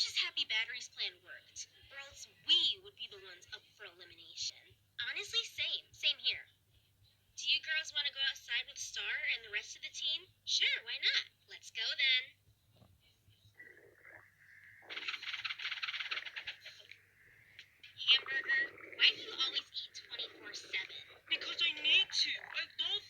just happy Battery's plan worked, or else we would be the ones up for elimination. Honestly, same. Same here. Do you girls want to go outside with Star and the rest of the team? Sure, why not? Let's go then. Hamburger, why do you always eat 24/7? Because I need to. I love